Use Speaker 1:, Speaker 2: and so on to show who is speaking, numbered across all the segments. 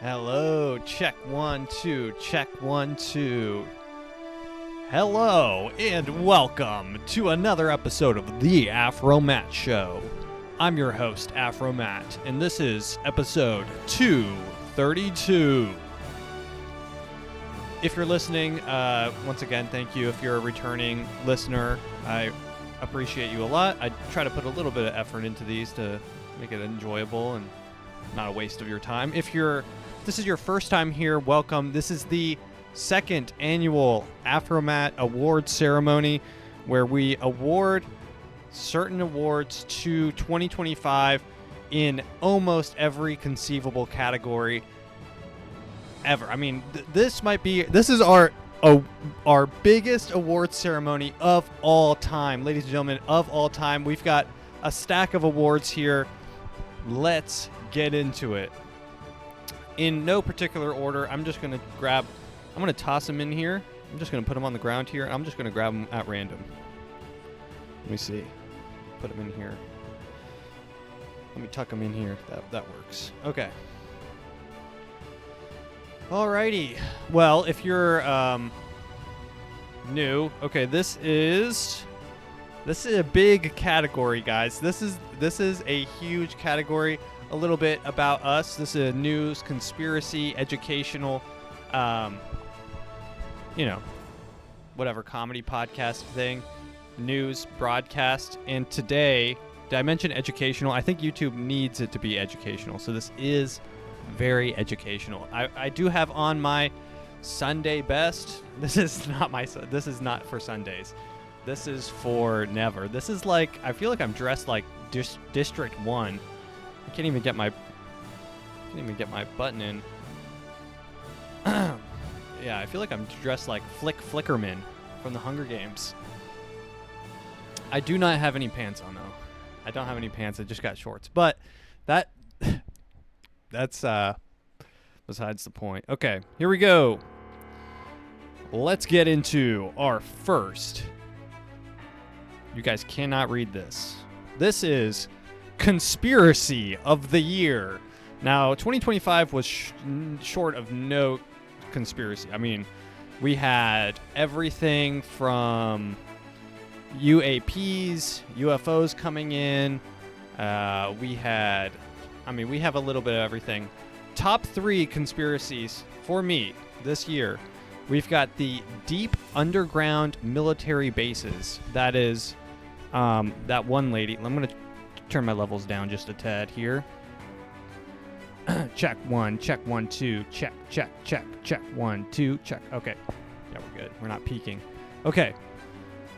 Speaker 1: Hello, check 1 2, check 1 2. Hello and welcome to another episode of the AfroMattt Show. I'm your host, AfroMattt, and this is episode 232. If you're listening, once again, thank you. If you're a returning listener, I appreciate you a lot. I try to put a little bit of effort into these to make it enjoyable and not a waste of your time. If this is your first time here, welcome. This is the second annual AfroMattt Awards ceremony where we award certain awards to 2025 in almost every conceivable category ever. I mean, this is our biggest award ceremony of all time. Ladies and gentlemen, of all time. We've got a stack of awards here. Let's get into it. In no particular order, I'm going to toss them in here. I'm just going to put them on the ground here. I'm just going to grab them at random. Let me see. Put them in here. Let me tuck them in here. That works. Okay. Alrighty. Well, if you're new, okay, this is a big category, guys. This is a huge category. A little bit about us. This is a news, conspiracy, educational, whatever comedy podcast thing, news broadcast. And today, did I mention educational? I think YouTube needs it to be educational. So this is very educational. I do have on my Sunday best. This is not for Sundays. This is for never. This is like, I feel like I'm dressed like District 1. I can't even get my button in. Yeah, I feel like I'm dressed like Flickerman from the Hunger Games. I do not have any pants on, though. I don't have any pants. I just got shorts. But that's besides the point. Okay, here we go. Let's get into our first. You guys cannot read this. This is Conspiracy of the Year. Now, 2025 was short of no conspiracy. I mean, we had everything from UAPs, UFOs coming in. We have a little bit of everything. Top 3 conspiracies for me this year. We've got the deep underground military bases. That is that one lady. I'm going to turn my levels down just a tad here. Check 1 2, check 1 2, check. Okay, yeah, we're good. We're not peeking. Okay,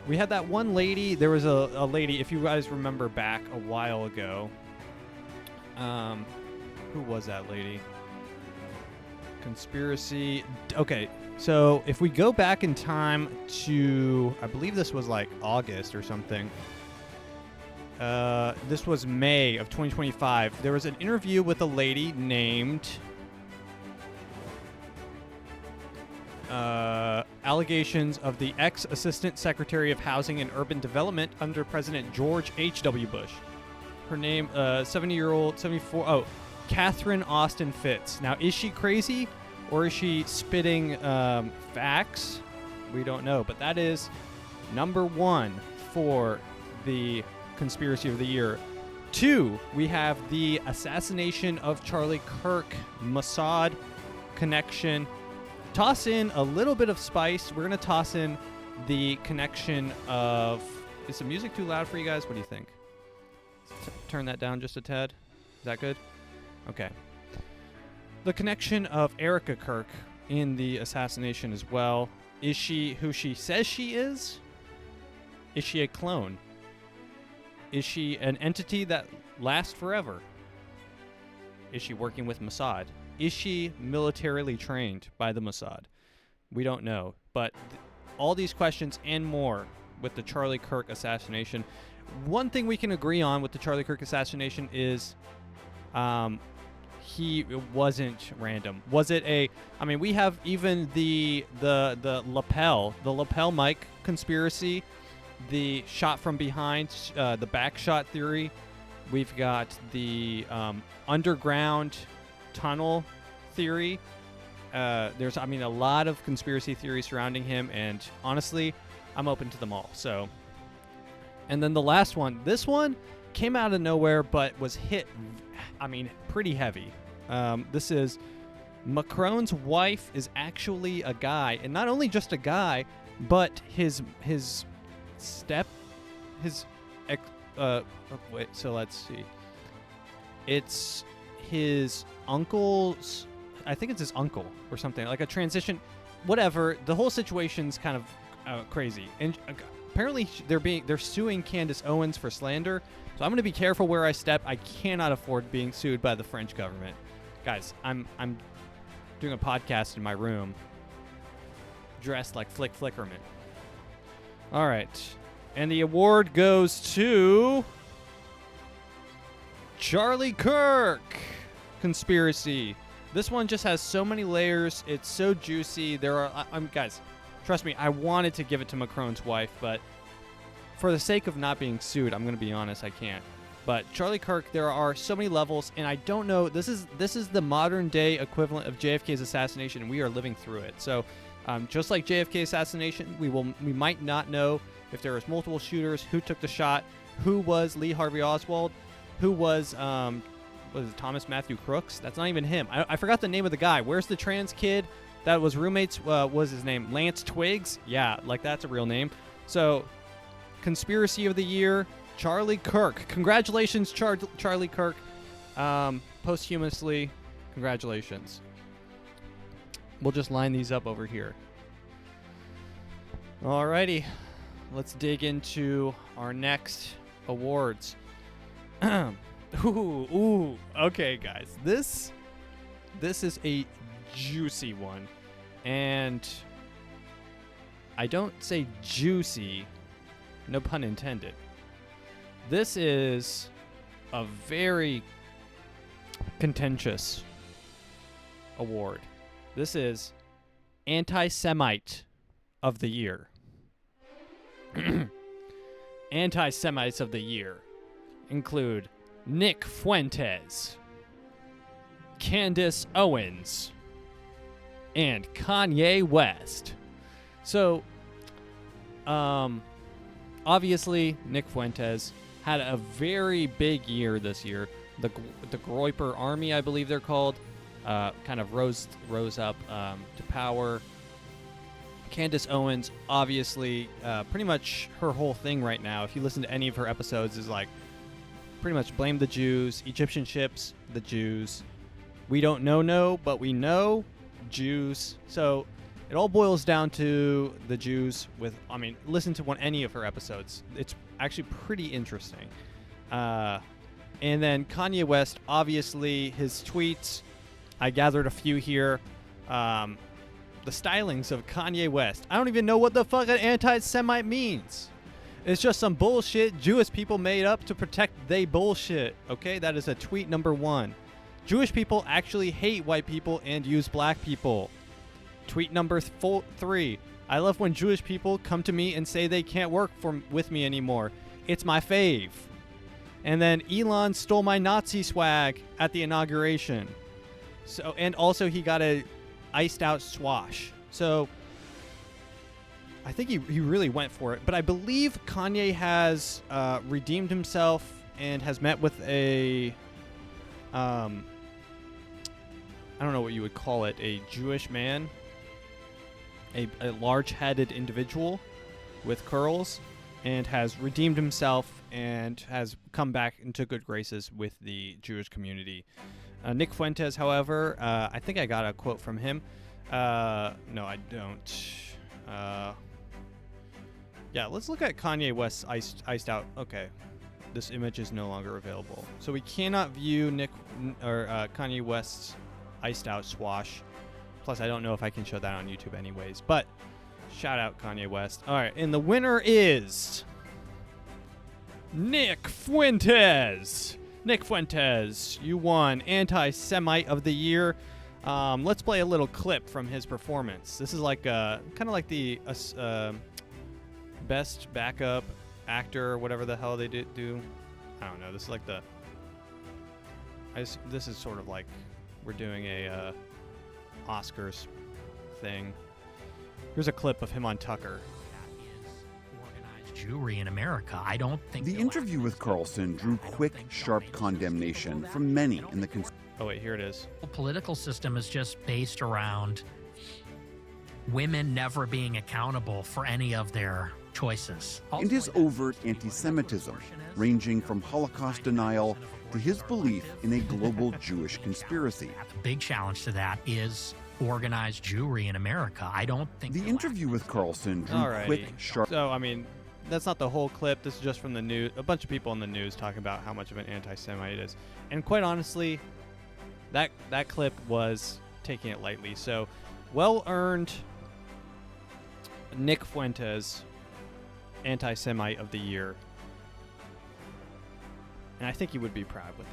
Speaker 1: we had that one lady. There was a lady, if you guys remember back a while ago. Who was that lady? Conspiracy. Okay, so if we go back in time to, I believe this was like August or something. This was May of 2025. There was an interview with a lady named allegations of the ex-assistant secretary of housing and urban development under President George H.W. Bush. Her name, 74, Catherine Austin Fitz. Now, is she crazy or is she spitting facts? We don't know, but that is number 1 for the Conspiracy of the Year. 2, we have the assassination of Charlie Kirk, Mossad connection. Toss in a little bit of spice. We're going to toss in the connection of... Is the music too loud for you guys? What do you think? Turn that down just a tad. Is that good? Okay. The connection of Erica Kirk in the assassination as well. Is she who she says she is? Is she a clone? Is she an entity that lasts forever? Is she working with Mossad? Is she militarily trained by the Mossad? We don't know. But all these questions and more with the Charlie Kirk assassination. One thing we can agree on with the Charlie Kirk assassination is it wasn't random. Was it we have even the lapel mic conspiracy, the shot from behind, the back shot theory. We've got the underground tunnel theory. There's, I mean, a lot of conspiracy theories surrounding him, and honestly, I'm open to them all. So, and then the last one. This one came out of nowhere, but was hit, I mean, pretty heavy. This is Macron's wife is actually a guy, and not only just a guy, but his wait, so let's see. It's his uncle's, I think it's his uncle or something, like a transition, whatever. The whole situation's kind of crazy. And apparently they're suing Candace Owens for slander. So I'm going to be careful where I step. I cannot afford being sued by the French government. Guys, I'm doing a podcast in my room dressed like Flick Flickerman. All right. And the award goes to Charlie Kirk conspiracy. This one just has so many layers. It's so juicy. Guys, trust me, I wanted to give it to Macron's wife, but for the sake of not being sued, I'm going to be honest, I can't. But Charlie Kirk, there are so many levels, and I don't know. This is the modern day equivalent of JFK's assassination, and we are living through it. So, just like JFK assassination, we might not know if there was multiple shooters, who took the shot, who was Lee Harvey Oswald, who was it Thomas Matthew Crooks? That's not even him. I forgot the name of the guy. Where's the trans kid that was roommates? Was his name Lance Twiggs? Yeah, like that's a real name. So, conspiracy of the year, Charlie Kirk. Congratulations, Charlie Kirk. Posthumously, congratulations. We'll just line these up over here. Alrighty, let's dig into our next awards. Ooh, okay, guys. This is a juicy one, and I don't say juicy, no pun intended. This is a very contentious award. This is Anti-Semite of the Year. Anti-Semites of the Year include Nick Fuentes, Candace Owens, and Kanye West. So, obviously, Nick Fuentes had a very big year this year. The Groyper Army, I believe they're called, kind of rose up to power. Candace Owens, obviously, pretty much her whole thing right now, if you listen to any of her episodes, is like pretty much blame the Jews, Egyptian ships, the Jews. We don't know, but we know Jews. So it all boils down to the Jews listen to any of her episodes. It's actually pretty interesting. And then Kanye West, obviously, his tweets, I gathered a few here. The stylings of Kanye West. I don't even know what the fuck an anti-Semite means. It's just some bullshit Jewish people made up to protect they bullshit. Okay, that is a tweet number 1. Jewish people actually hate white people and use black people. Tweet number 3. I love when Jewish people come to me and say they can't work with me anymore. It's my fave. And then Elon stole my Nazi swag at the inauguration. So, and also he got a iced out swash. So I think he really went for it. But I believe Kanye has redeemed himself and has met with a I don't know what you would call it, a Jewish man, a large-headed individual with curls, and has redeemed himself and has come back into good graces with the Jewish community. Nick Fuentes, however, I think I got a quote from him. No, I don't. Yeah, let's look at Kanye West's iced out. Okay, this image is no longer available, so we cannot view Kanye West's iced out swash. Plus, I don't know if I can show that on YouTube anyways. But shout out Kanye West. All right, and the winner is Nick Fuentes. Nick Fuentes, you won Anti-Semite of the Year. Let's play a little clip from his performance. This is like kind of like the best backup actor or whatever the hell they do. I don't know. This is like this is sort of like we're doing a Oscars thing. Here's a clip of him on Tucker.
Speaker 2: Jewry in America. I don't think
Speaker 3: the interview with Carlson drew quick, sharp condemnation from many in the
Speaker 1: oh wait, here it is.
Speaker 2: The political system is just based around women never being accountable for any of their choices.
Speaker 3: And his overt anti-Semitism, ranging from Holocaust denial to his belief in a global Jewish conspiracy.
Speaker 2: The big challenge to that is organized Jewry in America. I don't think
Speaker 3: the interview with Carlson drew quick, sharp.
Speaker 1: So I mean, that's not the whole clip. This is just from the news. A bunch of people in the news talking about how much of an anti-Semite it is. And quite honestly, that clip was taking it lightly. So, well-earned Nick Fuentes Anti-Semite of the Year. And I think he would be proud with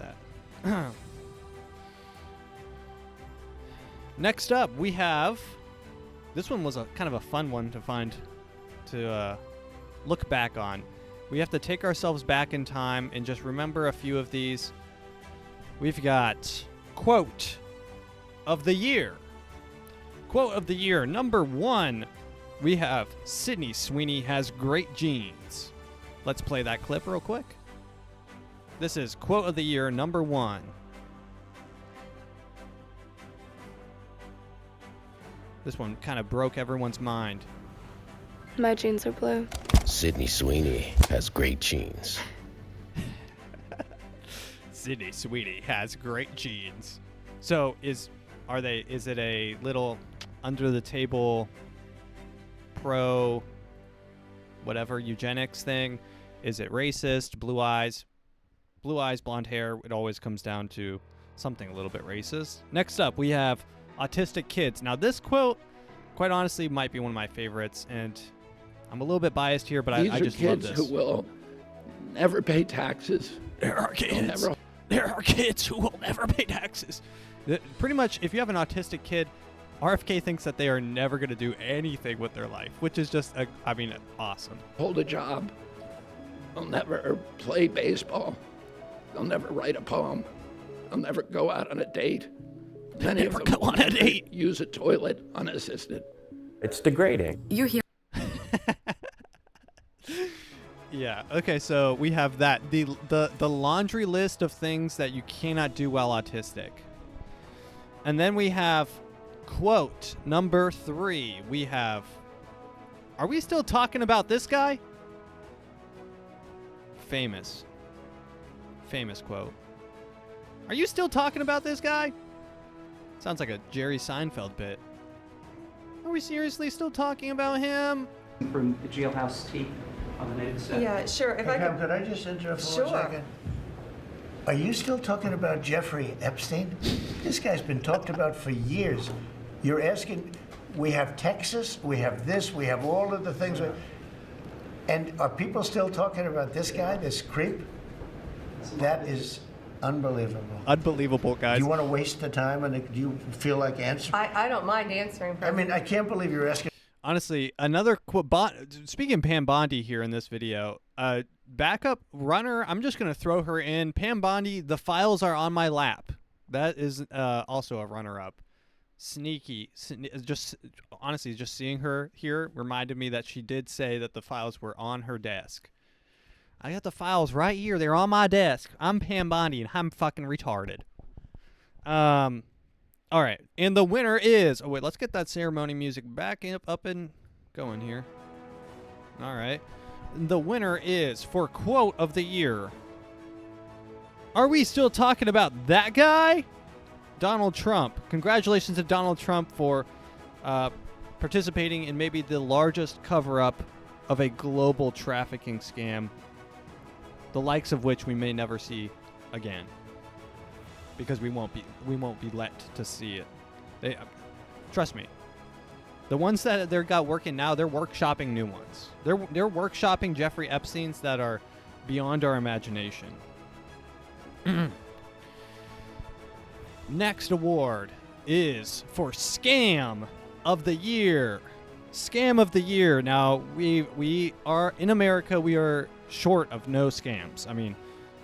Speaker 1: that. Next up, we have... This one was a kind of a fun one to look back on. We have to take ourselves back in time and just remember a few of these. We've got Quote of the Year. Quote of the Year, number 1. We have Sydney Sweeney has great genes. Let's play that clip real quick. This is Quote of the Year, number 1. This one kind of broke everyone's mind.
Speaker 4: My jeans are blue.
Speaker 5: Sydney Sweeney has great genes.
Speaker 1: Sydney Sweeney has great genes. So is it a little under the table pro whatever eugenics thing? Is it racist? Blue eyes, blonde hair. It always comes down to something a little bit racist. Next up, we have autistic kids. Now this quote, quite honestly, might be one of my favorites, and I'm a little bit biased here, but I just love this.
Speaker 6: These are kids who will never pay taxes.
Speaker 1: There are kids who will never pay taxes. Pretty much, if you have an autistic kid, RFK thinks that they are never going to do anything with their life, which is just, awesome.
Speaker 6: Hold a job. They'll never play baseball. They'll never write a poem. They'll never go out on a date. Many of them
Speaker 1: go on a date.
Speaker 6: Use a toilet unassisted.
Speaker 5: It's degrading.
Speaker 4: You hear?
Speaker 1: Yeah. Okay. So we have that the laundry list of things that you cannot do while autistic, and then we have quote number 3. We have. Are we still talking about this guy? Famous quote. Are you still talking about this guy? Sounds like a Jerry Seinfeld bit. Are we seriously still talking about him?
Speaker 7: From the jailhouse tea on the native set.
Speaker 8: Yeah, sure. If I
Speaker 9: could I just interrupt for
Speaker 8: Sure.
Speaker 9: 1 second? Are you still talking about Jeffrey Epstein? This guy's been talked about for years. You're asking, we have Texas, we have this, we have all of the things. And are people still talking about this guy, this creep? That is unbelievable.
Speaker 1: Unbelievable, guys.
Speaker 9: Do you want to waste the time, and do you feel like answering?
Speaker 8: I don't mind answering.
Speaker 9: I mean, I can't believe you're asking.
Speaker 1: Honestly, another quote. Speaking of Pam Bondi here in this video, backup runner. I'm just gonna throw her in. Pam Bondi. The files are on my lap. That is also a runner-up. Sneaky. Just honestly, just seeing her here reminded me that she did say that the files were on her desk. I got the files right here. They're on my desk. I'm Pam Bondi, and I'm fucking retarded. All right, and the winner is... Oh, wait, let's get that ceremony music back up and going here. All right. The winner is, for Quote of the Year... Are we still talking about that guy? Donald Trump. Congratulations to Donald Trump for participating in maybe the largest cover-up of a global trafficking scam, the likes of which we may never see again, because we won't be let to see it. Trust me. The ones that they've got working now, they're workshopping new ones. They're workshopping Jeffrey Epstein's that are beyond our imagination. Next award is for Scam of the Year. Scam of the Year. Now, we are, in America, we are short of no scams. I mean,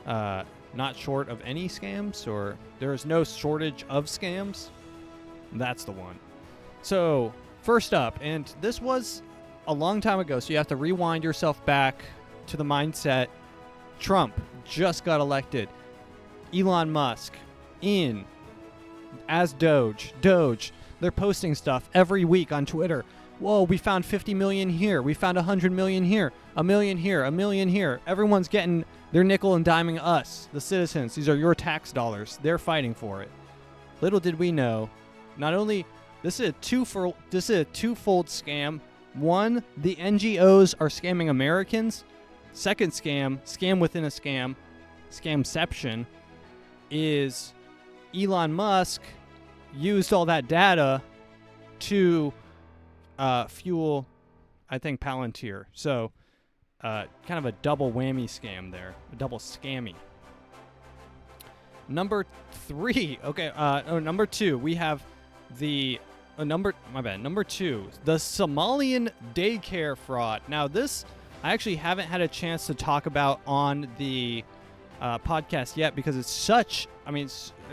Speaker 1: not short of any scams, or there is no shortage of scams. That's the one. So, first up, and this was a long time ago, so you have to rewind yourself back to the mindset. Trump just got elected. Elon Musk in as Doge. They're posting stuff every week on Twitter. Whoa, we found 50 million here. We found 100 million here. A million here. A million here. Everyone's getting their nickel and diming us, the citizens. These are your tax dollars. They're fighting for it. Little did we know, not only this is a twofold scam. One, the NGOs are scamming Americans. Second scam within a scam, scamception, is Elon Musk used all that data to fuel, I think, Palantir. So kind of a double whammy scam there, a double scammy. Number 3, number 2, we have the number 2, the Somalian daycare fraud. Now this, I actually haven't had a chance to talk about on the podcast yet because it's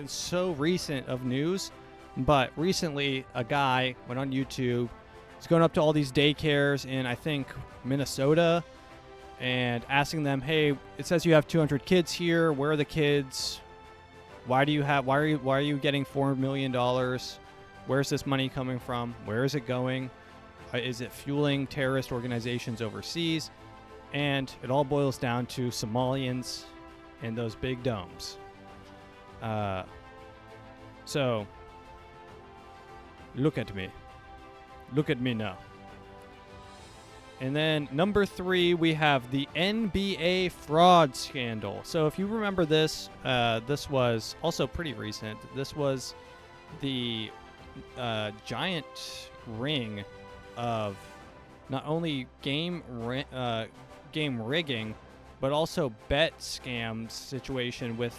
Speaker 1: so recent of news. But recently, a guy went on YouTube. He's going up to all these daycares in, I think, Minnesota, and asking them, "Hey, it says you have 200 kids here. Where are the kids? Why are you getting $4 million? Where's this money coming from? Where is it going? Is it fueling terrorist organizations overseas?" And it all boils down to Somalians and those big domes. So, look at me. Look at me now. And then number 3, we have the NBA fraud scandal. So if you remember this, this was also pretty recent. This was the giant ring of not only game rigging, but also bet scams situation with,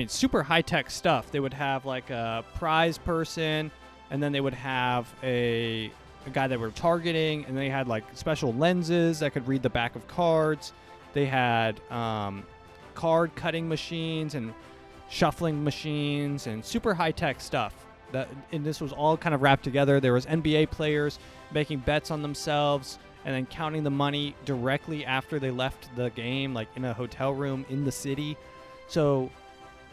Speaker 1: super high-tech stuff. They would have like a prize person, and then they would have a guy that were targeting, and they had like special lenses that could read the back of cards. They had card cutting machines and shuffling machines and super high-tech stuff. And this was all kind of wrapped together. There was NBA players making bets on themselves and then counting the money directly after they left the game, like in a hotel room in the city. So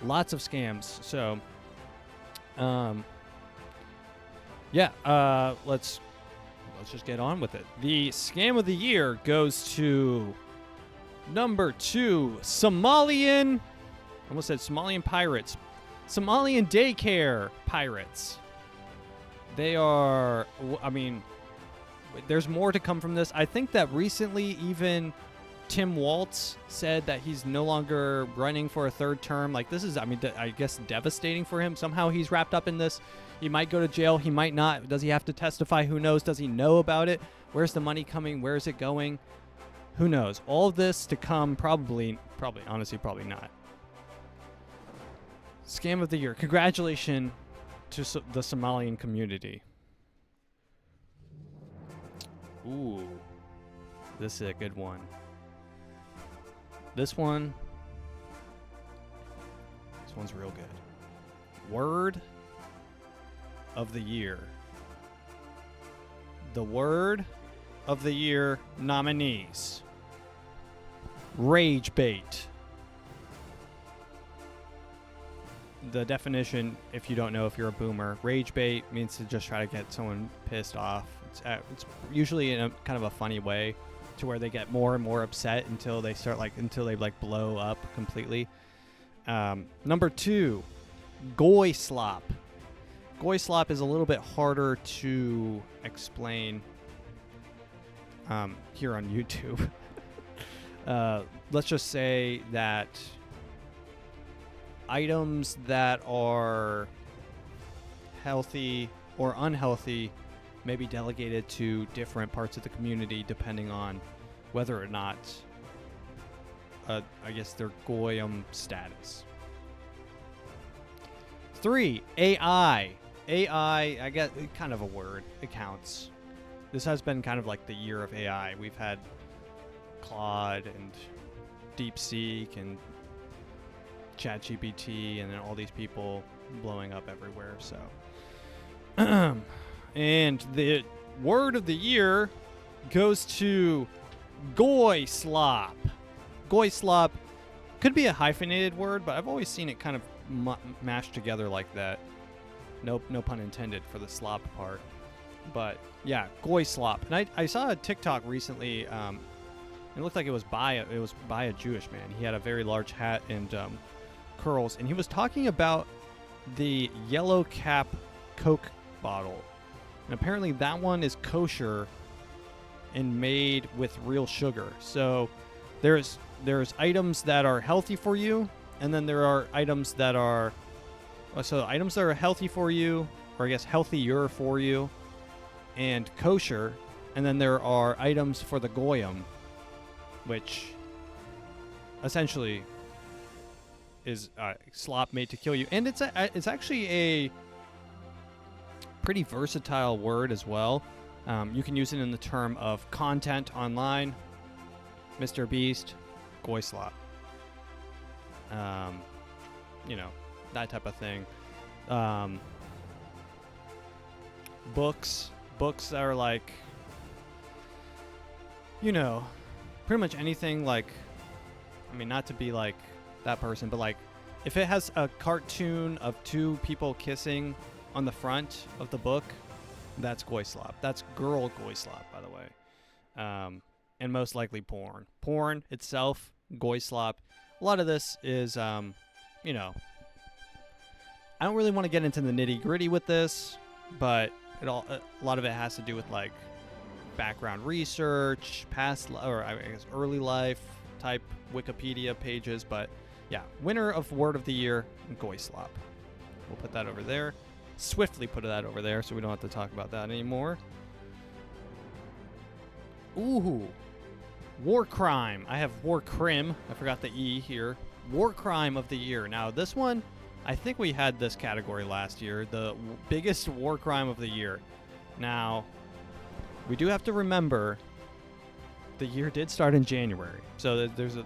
Speaker 1: lots of scams. So let's just get on with it. The scam of the year goes to number 2, Somalian. I almost said Somalian pirates. Somalian daycare pirates. They are, there's more to come from this. I think that recently even Tim Walz said that he's no longer running for a third term. Like, this is, I guess, devastating for him. Somehow he's wrapped up in this. He might go to jail. He might not. Does he have to testify? Who knows? Does he know about it? Where's the money coming? Where is it going? Who knows? All of this to come, probably not. Scam of the year. Congratulations to the Somalian community. Ooh, this is a good one. This one's real good. Word of the year. The word of the year nominees. Rage bait. The definition, if you don't know, if you're a boomer, rage bait means to just try to get someone pissed off. It's usually in a kind of a funny way, to where they get more and more upset until they blow up completely. Number 2, goy slop. Goy slop is a little bit harder to explain here on YouTube. Let's just say that items that are healthy or unhealthy may be delegated to different parts of the community depending on whether or not, I guess, their goyim status. 3, AI. AI, I guess, kind of a word. It counts. This has been kind of like the year of AI. We've had Claude and DeepSeek and ChatGPT and then all these people blowing up everywhere. So And the word of the year goes to goy slop. Goy slop could be a hyphenated word, but I've always seen it kind of mashed together like that. No pun intended for the slop part. But yeah, goy slop. And I saw a TikTok recently. It looked like it was by a Jewish man. He had a very large hat and curls, and he was talking about the yellow cap Coke bottle. And apparently that one is kosher and made with real sugar. So there's items that are healthy for you, and then there are items that are healthy for you, or I guess healthier for you, and kosher, and then there are items for the goyim, which essentially is slop made to kill you. And it's actually a pretty versatile word as well. You can use it in the term of content online. Mr. Beast, goy slop. That type of thing. Books that are like, pretty much anything like, not to be like that person, but like if it has a cartoon of two people kissing on the front of the book, that's goy slop. That's girl goy slop, by the way. And most likely porn. Porn itself, goy slop. A lot of this is, I don't really want to get into the nitty gritty with this, but a lot of it has to do with like background research, past or I guess early life type Wikipedia pages. But yeah, winner of word of the year, goy slop. We'll put that over there. Swiftly put that over there so we don't have to talk about that anymore. Ooh, war crime. I have war crim. I forgot the E here. War crime of the year. Now this one, I think we had this category last year, the biggest war crime of the year. Now, we do have to remember the year did start in January, so there's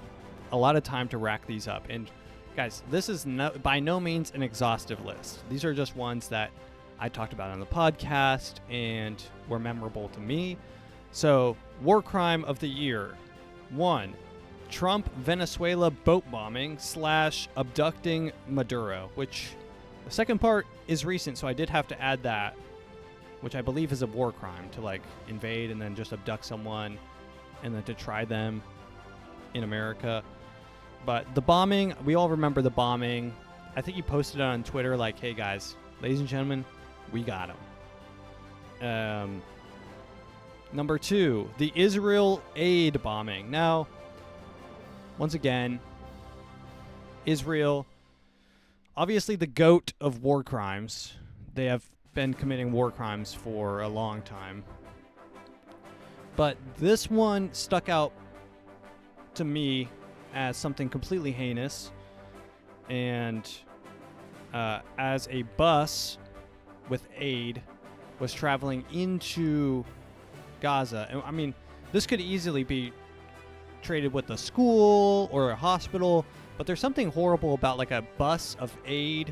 Speaker 1: a lot of time to rack these up. And guys, this is by no means an exhaustive list. These are just ones that I talked about on the podcast and were memorable to me. So, war crime of the year. 1. Trump Venezuela boat bombing / abducting Maduro, which the second part is recent, so I did have to add that, which I believe is a war crime, to like invade and then just abduct someone and then to try them in America. But the bombing, we all remember the bombing. I think he posted it on Twitter like, hey guys, ladies and gentlemen, we got him. Number 2, the Israel aid bombing. Now, once again, Israel, obviously the GOAT of war crimes. They have been committing war crimes for a long time. But this one stuck out to me as something completely heinous. And as a bus with aid was traveling into Gaza. And, I mean, this could easily be traded with a school or a hospital, but there's something horrible about like a bus of aid,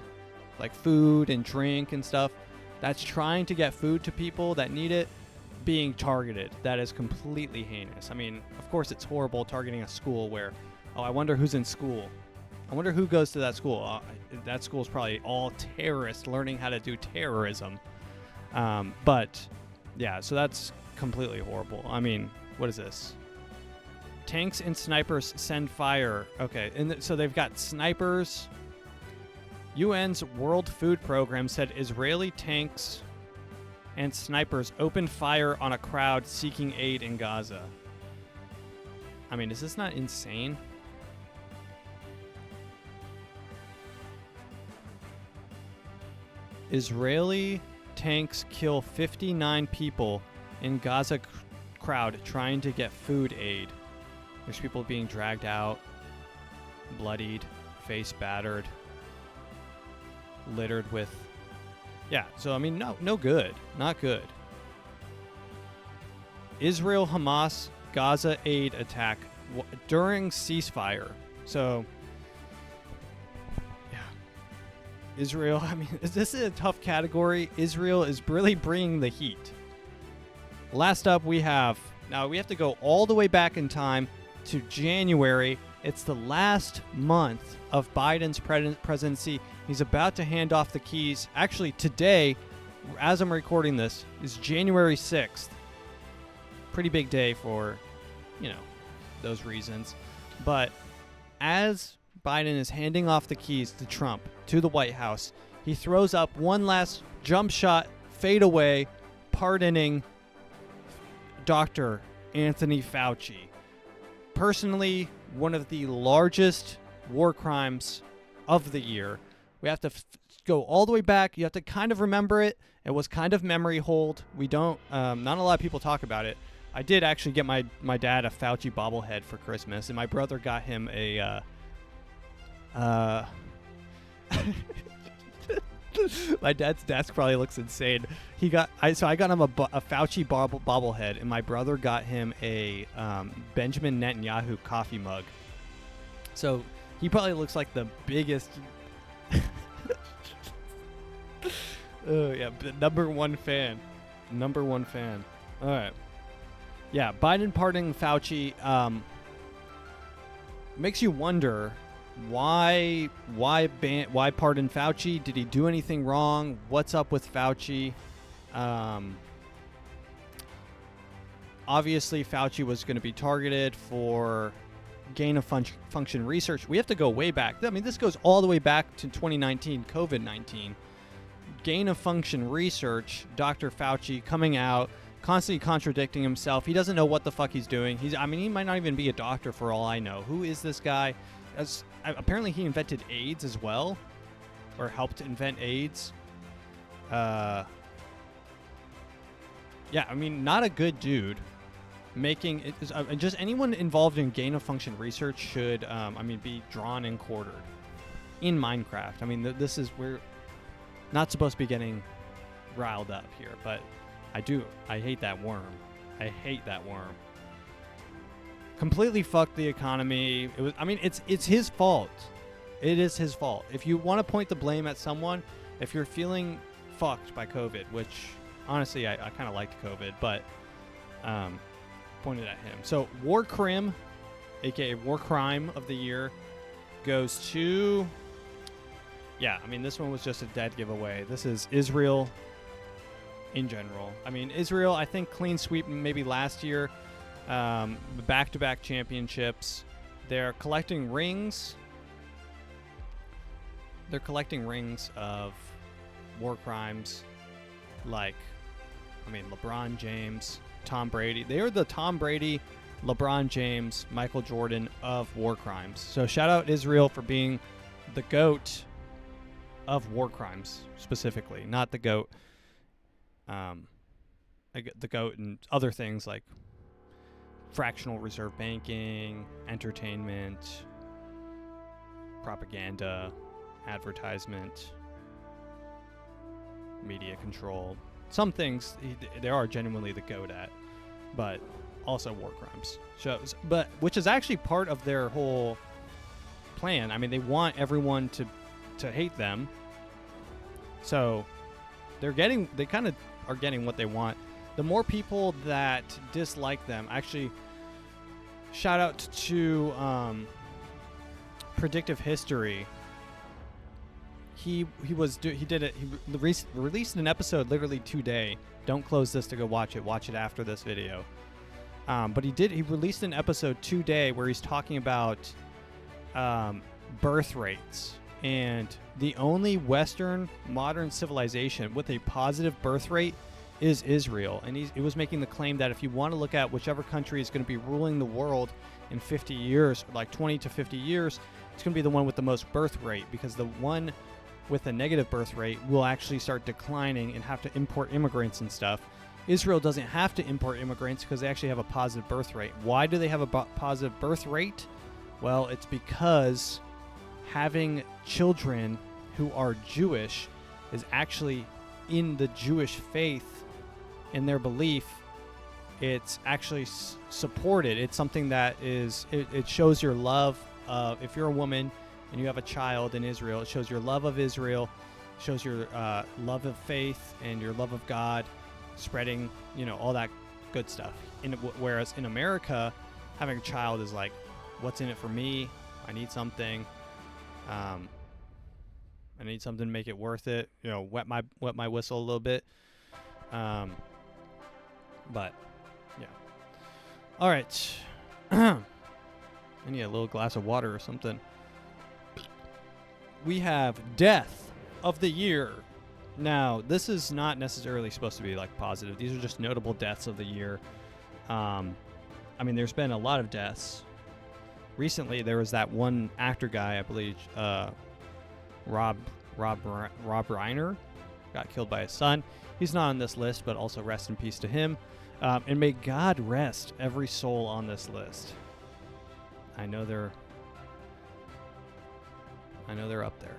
Speaker 1: like food and drink and stuff, that's trying to get food to people that need it, being targeted. That is completely heinous. I mean, of course it's horrible targeting a school where, I wonder who's in school. I wonder who goes to that school. That school is probably all terrorists learning how to do terrorism. But yeah, so that's completely horrible. I mean, what is this? Tanks and snipers send fire. Okay, and so they've got snipers. UN's World Food Program said Israeli tanks and snipers opened fire on a crowd seeking aid in Gaza. I mean, is this not insane? Israeli tanks kill 59 people in Gaza crowd trying to get food aid. There's people being dragged out, bloodied, face battered, littered with... Yeah, so I mean, no good. Not good. Israel-Hamas Gaza aid attack during ceasefire. So, yeah. Israel, I mean, this is a tough category. Israel is really bringing the heat. Last up, we have to go all the way back in time to January. It's the last month of Biden's presidency. He's about to hand off the keys. Actually, today, as I'm recording this, is January 6th. Pretty big day for, those reasons. But as Biden is handing off the keys to Trump to the White House, he throws up one last jump shot, fadeaway, pardoning Dr. Anthony Fauci. Personally, one of the largest war crimes of the year. We have to go all the way back. You have to kind of remember it. It was kind of memory hold. We don't, not a lot of people talk about it. I did actually get my dad a Fauci bobblehead for Christmas, and my brother got him a, my dad's desk probably looks insane. I got him a Fauci bobblehead, and my brother got him a Benjamin Netanyahu coffee mug. So he probably looks like the biggest. Number one fan. All right. Yeah, Biden pardoning Fauci makes you wonder why pardon Fauci? Did he do anything wrong? What's up with Fauci? Obviously, Fauci was going to be targeted for gain of function research. We have to go way back. I mean, this goes all the way back to 2019, COVID-19. Gain of function research, Dr. Fauci coming out, constantly contradicting himself. He doesn't know what the fuck he's doing. He might not even be a doctor for all I know. Who is this guy? Apparently he invented AIDS as well, or helped invent AIDS. Not a good dude. Just anyone involved in gain of function research should, be drawn and quartered in Minecraft. This is, we're not supposed to be getting riled up here, but I hate that worm. Completely fucked the economy. It's his fault. It is his fault. If you want to point the blame at someone, if you're feeling fucked by COVID, which honestly I kind of liked COVID, but pointed at him. So war crime, aka war crime of the year, goes to this one was just a dead giveaway. This is Israel in general. Israel, I think clean sweep maybe last year. Back-to-back championships. They're collecting rings. They're collecting rings of war crimes like, LeBron James, Tom Brady. They are the Tom Brady, LeBron James, Michael Jordan of war crimes. So shout out Israel for being the GOAT of war crimes specifically, not the GOAT. The GOAT and other things like fractional reserve banking, entertainment, propaganda, advertisement, media control. Some things they are genuinely the GOAT at, but also war crimes. But which is actually part of their whole plan. They want everyone to hate them. So they kind of are getting what they want. The more people that dislike them, actually, shout out to Predictive History. He released an episode literally today. Don't close this to go watch it. Watch it after this video. But he released an episode today where he's talking about birth rates. And the only Western modern civilization with a positive birth rate is Israel. And he was making the claim that if you want to look at whichever country is going to be ruling the world in 50 years, like 20 to 50 years, it's going to be the one with the most birth rate, because the one with a negative birth rate will actually start declining and have to import immigrants and stuff. Israel doesn't have to import immigrants because they actually have a positive birth rate. Why do they have a positive birth rate? Well, it's because having children who are Jewish is actually in the Jewish faith, in their belief. It's actually supported. It's something that is, it shows your love. If you're a woman and you have a child in Israel, it shows your love of Israel, shows your love of faith and your love of God, spreading, all that good stuff. Whereas in America, having a child is like, what's in it for me? I need something. I need something to make it worth it. Wet my whistle a little bit. But yeah. All right. I need a little glass of water or something. We have Death of the Year. Now, this is not necessarily supposed to be like positive. These are just notable deaths of the year. There's been a lot of deaths. Recently, there was that one actor guy, I believe, Rob Reiner, got killed by his son. He's not on this list, but also rest in peace to him. And may God rest every soul on this list. I know they're up there.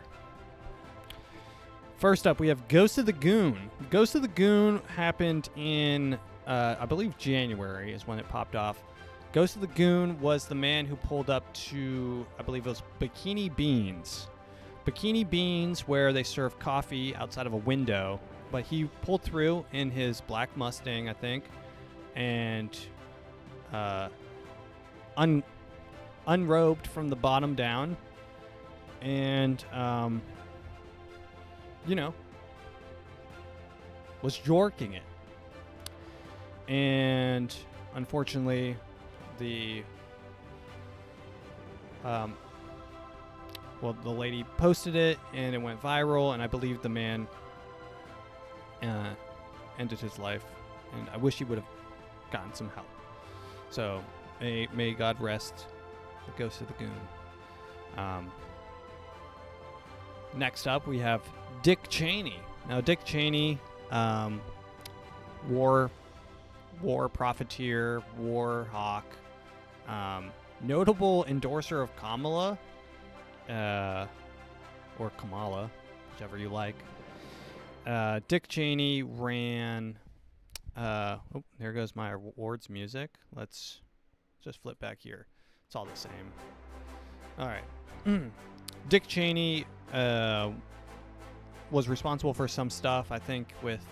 Speaker 1: First up, we have Ghost of the Goon. Ghost of the Goon happened in, I believe, January is when it popped off. Ghost of the Goon was the man who pulled up to, I believe it was Bikini Beans. Bikini Beans, where they serve coffee outside of a window. But he pulled through in his black Mustang, I think, and unrobed from the bottom down. And, was jorking it. And unfortunately, the lady posted it and it went viral, and I believe the man ended his life, and I wish he would have gotten some help. So may God rest the Ghost of the Goon. Next up, we have Dick Cheney. Now, Dick Cheney, war profiteer, war hawk, notable endorser of Kamala, or Kamala, whichever you like. Dick Cheney ran. There goes my awards music. Let's just flip back here. It's all the same. All right. Dick Cheney was responsible for some stuff, I think, with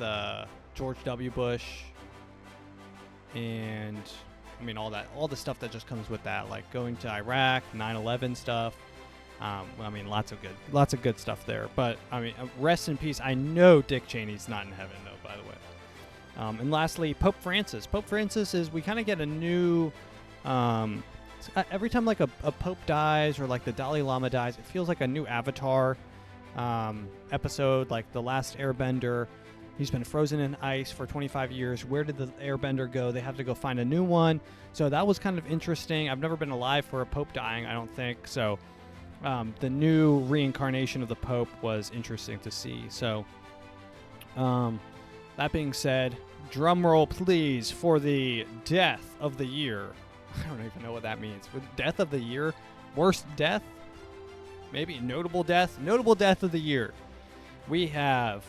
Speaker 1: George W. Bush, and all the stuff that just comes with that, like going to Iraq, 9/11 stuff. Lots of good stuff there. But rest in peace. I know Dick Cheney's not in heaven, though, by the way. And lastly, Pope Francis. Pope Francis we kind of get a new. Every time like a pope dies or like the Dalai Lama dies, it feels like a new Avatar episode, like The Last Airbender. He's been frozen in ice for 25 years. Where did the airbender go? They have to go find a new one. So that was kind of interesting. I've never been alive for a pope dying, I don't think. So the new reincarnation of the pope was interesting to see. So that being said, drum roll please for the death of the year. I don't even know what that means. With death of the year? Worst death? Maybe notable death? Notable death of the year. We have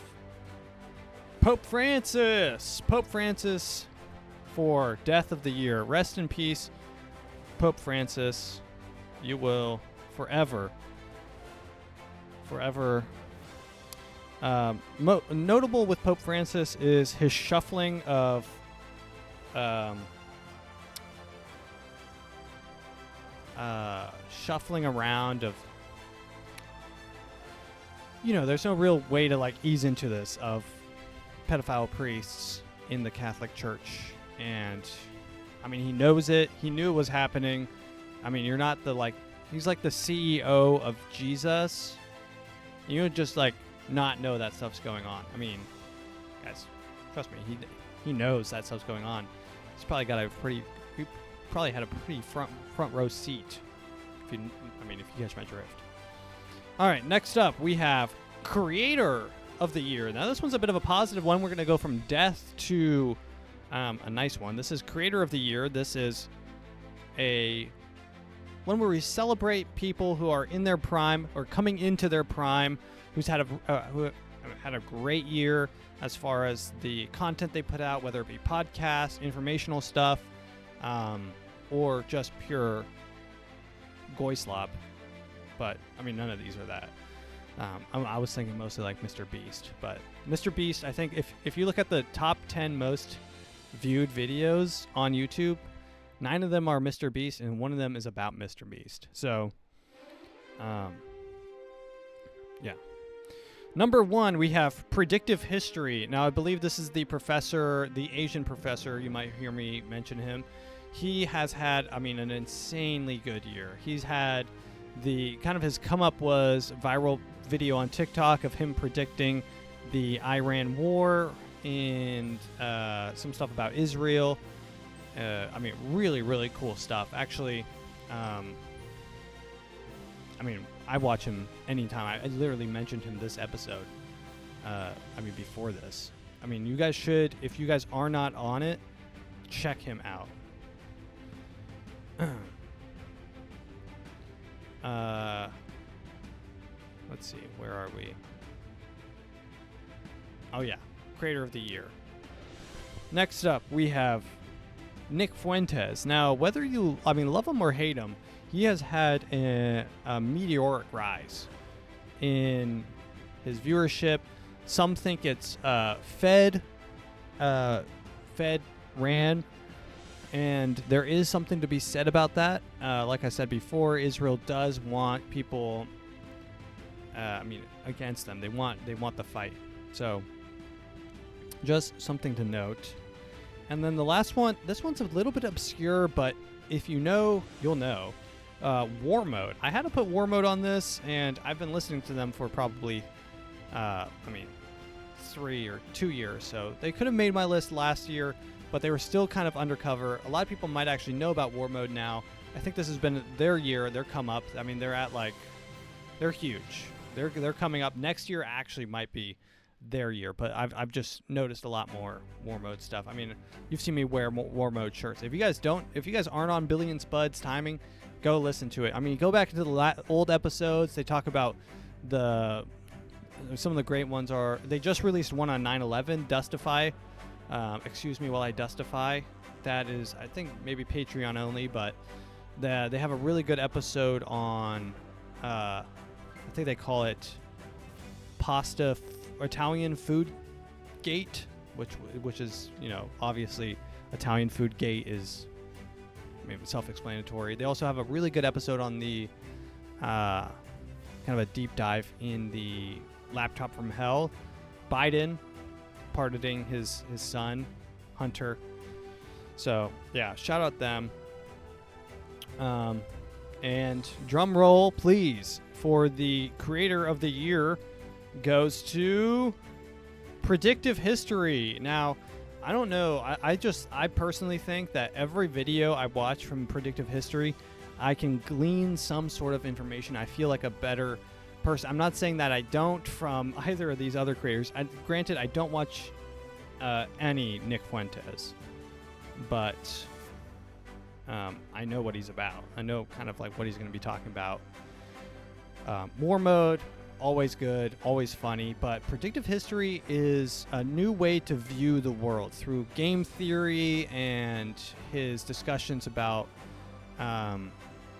Speaker 1: Pope Francis. Pope Francis for death of the year. Rest in peace, Pope Francis. You will forever. Notable with Pope Francis is his shuffling of shuffling around of, there's no real way to like ease into this, of pedophile priests in the Catholic Church. And he knows it. He knew it was happening. You're not he's like the CEO of Jesus. You don't just like not know that stuff's going on. Guys, trust me, he knows that stuff's going on. He's probably got he probably had a pretty front row seat, if you catch my drift. All right, next up we have Creator of the Year. Now this one's a bit of a positive one. We're going to go from death to a nice one. This is Creator of the Year. This is one where we celebrate people who are in their prime or coming into their prime, who had a great year as far as the content they put out, whether it be podcasts, informational stuff, or just pure goy slob. but I mean, none of these are that. I was thinking mostly like Mr. Beast, but Mr. Beast, I think if you look at the top 10 most viewed videos on YouTube, 9 of them are Mr. Beast, and 1 of them is about Mr. Beast. So, yeah. Number 1, we have predictive history. Now, I believe this is the professor, the Asian professor. You might hear me mention him. He has had, I mean, an insanely good year. He's had the kind of his come up was viral video on TikTok of him predicting the Iran war and some stuff about Israel. I mean, really, really cool stuff. Actually, I mean, I watch him anytime. I literally mentioned him this episode. I mean, before this. I mean, you guys should, if you guys are not on it, check him out. Let's see, where are we? Oh yeah, Creator of the Year. Next up, we have Nick Fuentes. Now, whether you, I mean, love him or hate him, he has had a meteoric rise in his viewership. Some think it's Fed ran, and there is something to be said about that. Like I said before, Israel does want people, I mean, against them. They want the fight. So, just something to note. And then the last one, this one's a little bit obscure, but if you know, you'll know. War Mode. I had to put War Mode on this, and I've been listening to them for probably, I mean, 3 or 2 years. So they could have made my list last year, but they were still kind of undercover. A lot of people might actually know about War Mode now. I think this has been their year, their come up. I mean, they're at like, they're huge. They're coming up. Next year actually might be their year, but I've just noticed a lot more War Mode stuff. I mean, you've seen me wear War Mode shirts. If you guys aren't on Billion Spuds timing, go listen to it. I mean, go back into the old episodes. They talk about some of the great ones are, they just released one on 9/11, Dustify. Excuse me while I dustify. That is, I think, maybe Patreon only, but they have a really good episode on, I think they call it Italian Food Gate, which is, you know, obviously Italian Food Gate is maybe self-explanatory. They also have a really good episode on the kind of a deep dive in the laptop from hell. Biden pardoning his son, Hunter. So, yeah, shout out them. And drum roll, please, for the Creator of the Year goes to Predictive History. Now, I don't know. I personally think that every video I watch from Predictive History, I can glean some sort of information. I feel like a better person. I'm not saying that I don't from either of these other creators. Granted, I don't watch any Nick Fuentes, but I know what he's about. I know kind of like what he's going to be talking about. War Mode, always good, always funny, but Predictive History is a new way to view the world through game theory and his discussions about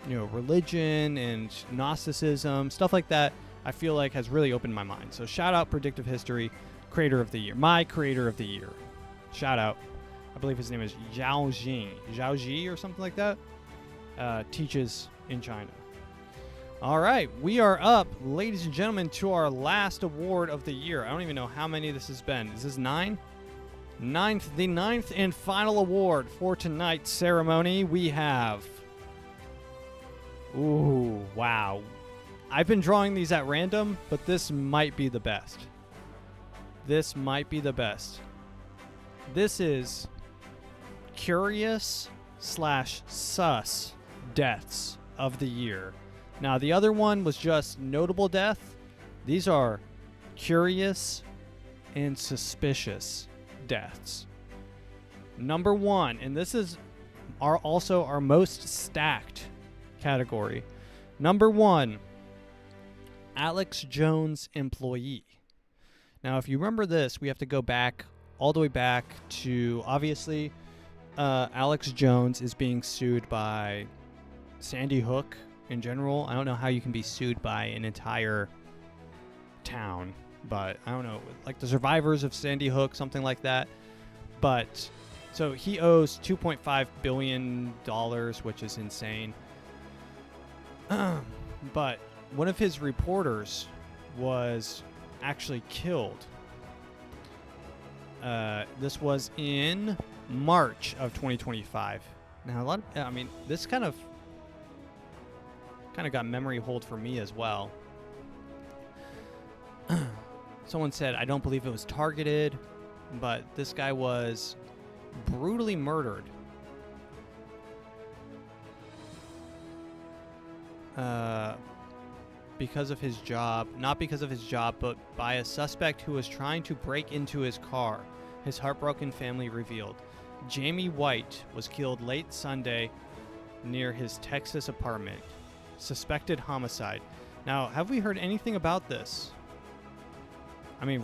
Speaker 1: religion and Gnosticism, stuff like that. I feel like has really opened my mind. So shout out Predictive History, Creator of the Year, my Creator of the Year. Shout out. I believe his name is Zhao Ji or something like that. Teaches in China. All right, we are up, ladies and gentlemen, to our last award of the year. I don't even know how many this has been. Is this 9? The ninth and final award for tonight's ceremony. We have... Ooh, wow. I've been drawing these at random, but this might be the best. This might be the best. This is Curious/Sus Deaths of the Year. Now, the other one was just Notable Death. These are Curious and Suspicious Deaths. Number 1, and this is also our most stacked category. Number 1, Alex Jones employee. Now, if you remember this, we have to go back all the way back to, obviously, Alex Jones is being sued by Sandy Hook in general. I don't know how you can be sued by an entire town, but I don't know, like the survivors of Sandy Hook, something like that. But so he owes $2.5 billion, which is insane. But one of his reporters was actually killed. This was in March of 2025. Now, this kind of got memory hold for me as well. Someone said, I don't believe it was targeted, but this guy was brutally murdered. Because of his job, not because of his job, but by a suspect who was trying to break into his car, his heartbroken family revealed. Jamie White was killed late Sunday near his Texas apartment. Suspected homicide. Now, have we heard anything about this? I mean,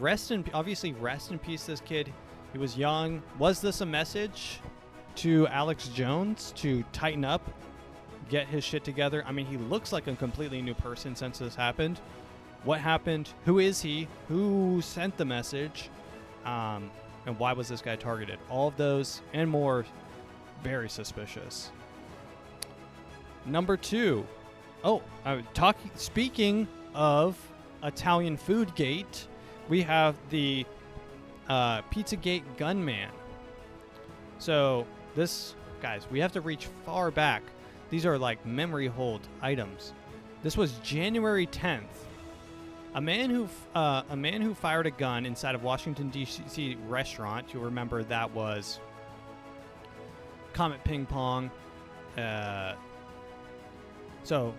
Speaker 1: obviously rest in peace, this kid. He was young. Was this a message to Alex Jones to tighten up, get his shit together? I mean, he looks like a completely new person since this happened. What happened? Who is he? Who sent the message? And why was this guy targeted? All of those and more, very suspicious. Number 2. Speaking of Italian food gate, we have the Pizzagate gunman. So this, guys, we have to reach far back. These are like memory hold items. This was January 10th. A man who fired a gun inside of Washington D.C. restaurant. You'll remember that was Comet Ping Pong. So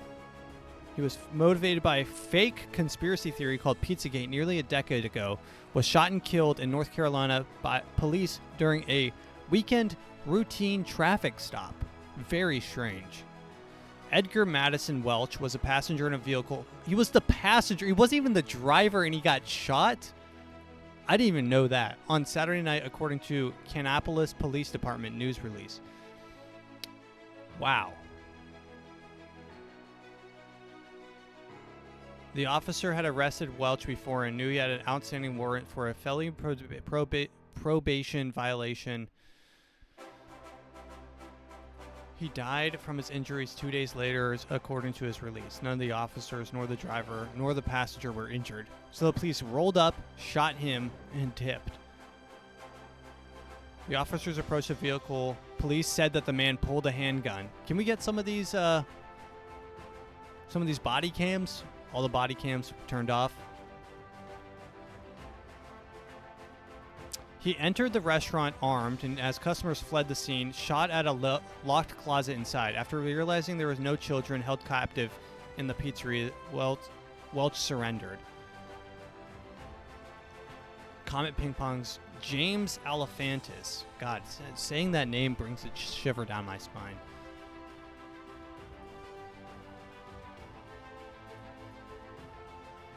Speaker 1: he was motivated by a fake conspiracy theory called Pizzagate nearly a decade ago, was shot and killed in North Carolina by police during a weekend routine traffic stop. Very strange. Edgar Madison Welch was a passenger in a vehicle. He was the passenger. He wasn't even the driver, and he got shot? I didn't even know that. On Saturday night, according to Kannapolis Police Department news release. Wow. The officer had arrested Welch before and knew he had an outstanding warrant for a felony probation violation. He died from his injuries 2 days later, according to his release. None of the officers, nor the driver, nor the passenger were injured. So the police rolled up, shot him, and tipped. The officers approached the vehicle. Police said that the man pulled a handgun. Can we get some of these body cams? All the body cams turned off. He entered the restaurant armed, and as customers fled the scene, shot at a locked closet inside. After realizing there was no children held captive in the pizzeria, Welch surrendered. Comet Ping Pong's James Alefantis. God, saying that name brings a shiver down my spine.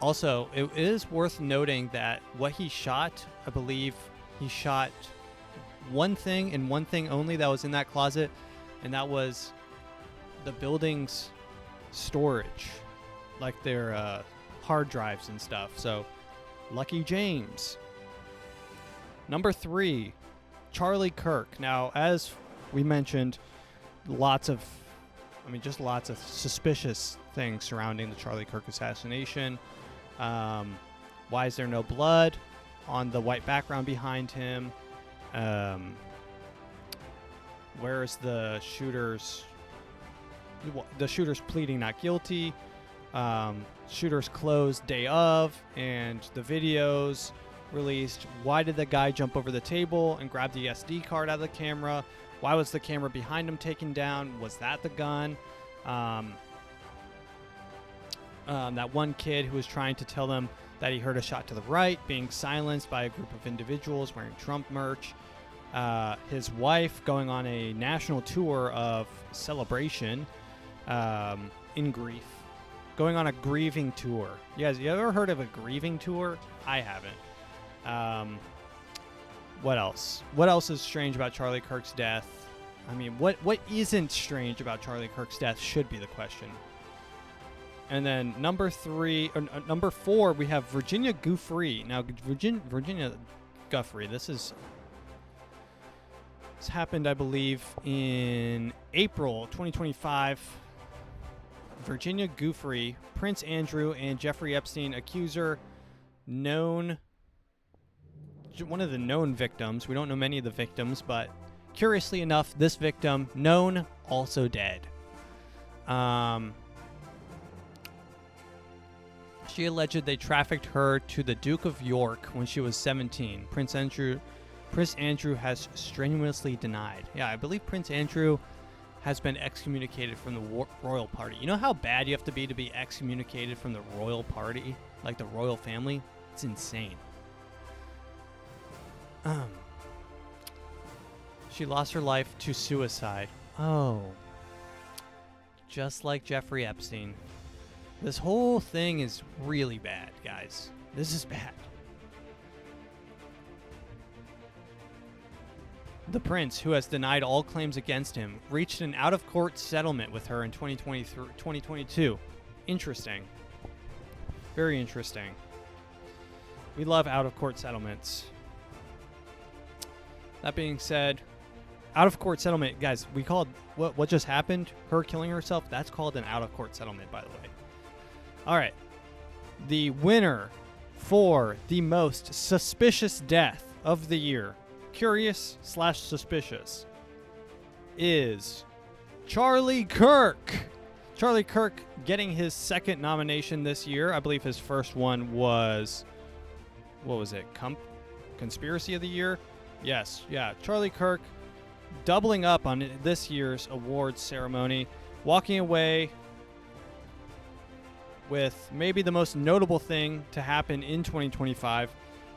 Speaker 1: Also, it is worth noting that what he shot, I believe he shot one thing and one thing only that was in that closet, and that was the building's storage, like their hard drives and stuff. So, lucky James. Number 3, Charlie Kirk. Now, as we mentioned, lots of suspicious things surrounding the Charlie Kirk assassination. Why is there no blood on the white background behind him? Where is the shooter's pleading not guilty? Shooter's clothes day of, and the videos released. Why did the guy jump over the table and grab the SD card out of the camera? Why was the camera behind him taken down? Was that the gun? That one kid who was trying to tell them that he heard a shot to the right, being silenced by a group of individuals wearing Trump merch. His wife going on a national tour of celebration in grief. Going on a grieving tour. You ever heard of a grieving tour? I haven't. What else? What else is strange about Charlie Kirk's death? I mean, what isn't strange about Charlie Kirk's death should be the question. And then number 4, we have Virginia Guffrey. Now, Virginia Guffrey, this happened, I believe, in April 2025. Virginia Guffrey, Prince Andrew and Jeffrey Epstein accuser, one of the known victims. We don't know many of the victims, but curiously enough, this victim, known, also dead. She alleged they trafficked her to the Duke of York when she was 17. Prince Andrew has strenuously denied. Yeah, I believe Prince Andrew has been excommunicated from the royal party. You know how bad you have to be excommunicated from the royal party? Like the royal family? It's insane. She lost her life to suicide. Oh. Just like Jeffrey Epstein. This whole thing is really bad, guys. This is bad. The prince, who has denied all claims against him, reached an out-of-court settlement with her in 2022. Interesting. Very interesting. We love out-of-court settlements. That being said, out-of-court settlement, guys, we called what just happened, her killing herself, that's called an out-of-court settlement, by the way. All right. The winner for the most suspicious death of the year, curious/suspicious, is Charlie Kirk. Charlie Kirk getting his second nomination this year. I believe his first one was, what was it? Conspiracy of the Year? Yes, yeah. Charlie Kirk doubling up on this year's awards ceremony, walking away with maybe the most notable thing to happen in 2025,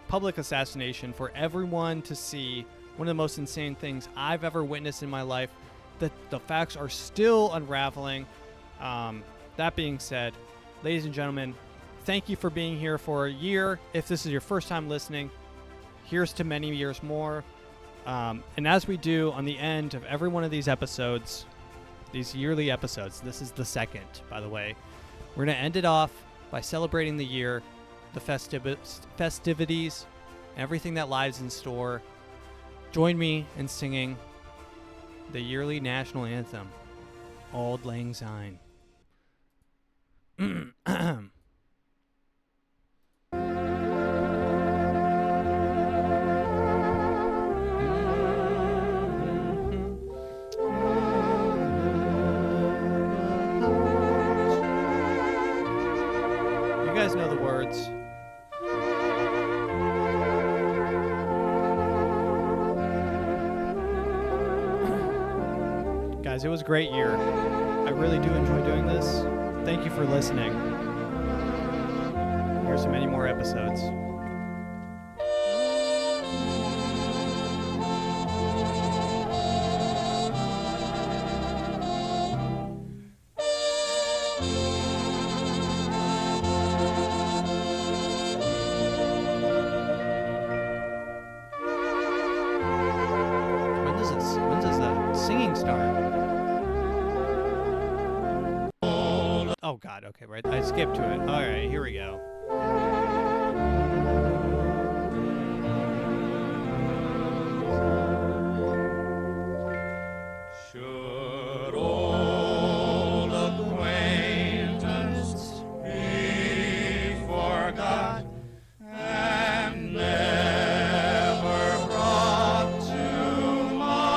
Speaker 1: public assassination for everyone to see. One of the most insane things I've ever witnessed in my life. The facts are still unraveling. That being said, ladies and gentlemen, thank you for being here for a year. If this is your first time listening, here's to many years more. And as we do on the end of every one of these episodes, these yearly episodes, this is the second, by the way, we're going to end it off by celebrating the year, the festivities, everything that lies in store. Join me in singing the yearly national anthem, Auld Lang Syne. You guys know the words. Guys, it was a great year. I really do enjoy doing this. Thank you for listening. Here's many more episodes. When does the singing start? Oh God, okay, right. I skipped to it. All right, here we go.
Speaker 8: Should old acquaintance be forgot and never brought to mind?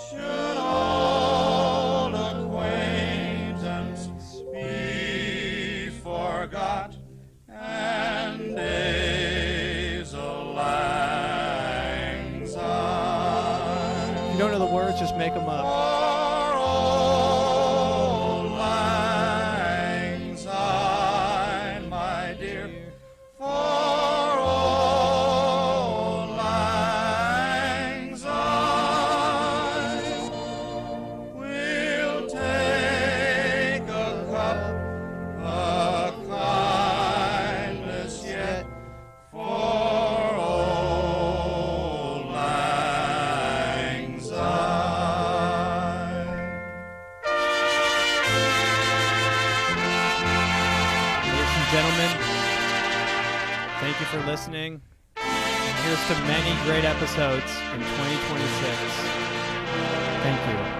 Speaker 8: Should old acquaintance be forgot and days lang syne?
Speaker 1: If you don't know the words, just make them up.
Speaker 8: For old lang syne, my dear. For old lang syne, we'll take a cup of kindness yet. For old lang syne.
Speaker 1: Thank you for listening. Here's to many great episodes in 2026. Thank you.